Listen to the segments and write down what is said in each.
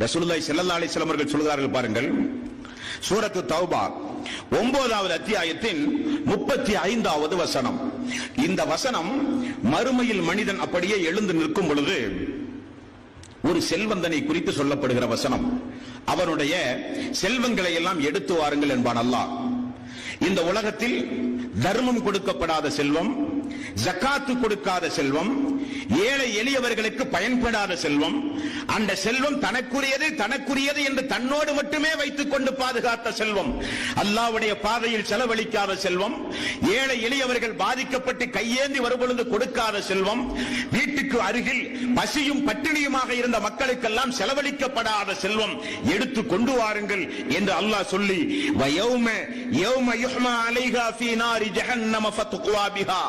ரசூலுல்லாஹி ஸல்லல்லாஹு அலைஹி வஸல்லம் அவர்கள் சொல்கிறார்கள் பாருங்கள், சூரத்து தௌபா 9வது அத்தியாயத்தின் 35வது வசனம். இந்த வசனம் மறுமையில் மனிதன் அப்படியே எழுந்து நிற்கும் பொழுது ஒரு செல்வந்தனை குறித்து சொல்லப்படுகிற வசனம். அவனுடைய செல்வங்களை எல்லாம் எடுத்து வாருங்கள் என்பான் அல்லாஹ். இந்த உலகத்தில் தர்மம் கொடுக்கப்படாத செல்வம், ஜக்காத்து கொடுக்காத செல்வம், ஏழை எளியவர்களுக்கு பயன்படாத செல்வம், அந்த செல்வம் தனக்குரியது என்று தன்னோடு மட்டுமே வைத்துக் கொண்டு பாதுகாத்த செல்வம், அல்லாஹ்வுடைய பாதையில் செலவழிக்காத செல்வம், ஏழை எளியவர்கள் பாதிக்கப்பட்டு கையேந்தி வரும்பொழுது கொடுக்காத செல்வம், வீட்டுக்கு அருகில் பசியும் பட்டினியுமாக இருந்த மக்களுக்கெல்லாம் செலவழிக்கப்படாத செல்வம் எடுத்து கொண்டு வாருங்கள் என்று அல்லாஹ் சொல்லி, யௌம யுஹ்மா அலைஹா ஃபீ நாரி ஜஹன்னம ஃபதுக்வா பிஹா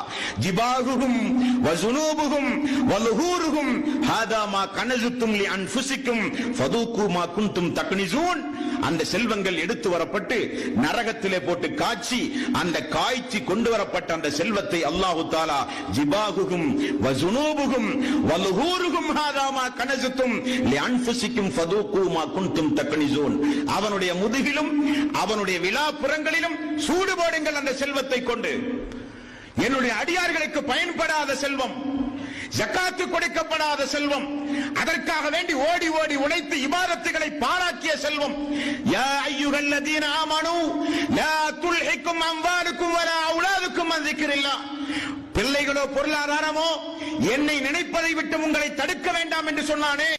ஜிபாஹுஹும் வஸுனூபுஹும் வலுஹூருஹும் ஹாதா மா கனஸுத்தும் லிஅன்ஃபுசிக்கும் ஃபதூகு மா குன்தும் தக்னிஸூன். அந்த செல்வங்கள் எடுத்து வரப்பட்டு நரகத்திலே போட்டு காய்ச்சி, அந்த காய்ச்சி கொண்டு வரப்பட்ட அந்த செல்வத்தை அல்லாஹு தஆலா ஜிபாஹுஹும் வஸுனூபுஹும் வலுஹூருஹும் ஹாதா மா கனஸுத்தும் லிஅன்ஃபுசிக்கும் ஃபதூகு மா குன்தும் தக்னிஸூன். அவனுடைய முதுகிலும் அவனுடைய விலாப்புறங்களிலும் சூடு போடுங்கள் அந்த செல்வத்தை கொண்டு. என்னுடைய அடியார்களுக்கு பயன்படாத செல்வம், ஜக்காத்து கொடுக்கப்படாத செல்வம், அதற்காக வேண்டி ஓடி ஓடி உழைத்து இபாதத்துகளை பாழாக்கிய செல்வம். யா அய்யுஹல்லதீன ஆமனூ லா துல்ஹிக்கும் அம்வாலுக்கும் வலா அவுலாதுக்கும் அன் ஸிக்ரில்லாஹ். பிள்ளைகளோ பொருளாதாரமோ என்னை நினைப்பதை விட்டு உங்களை தடுக்க வேண்டாம் என்று சொன்னானே.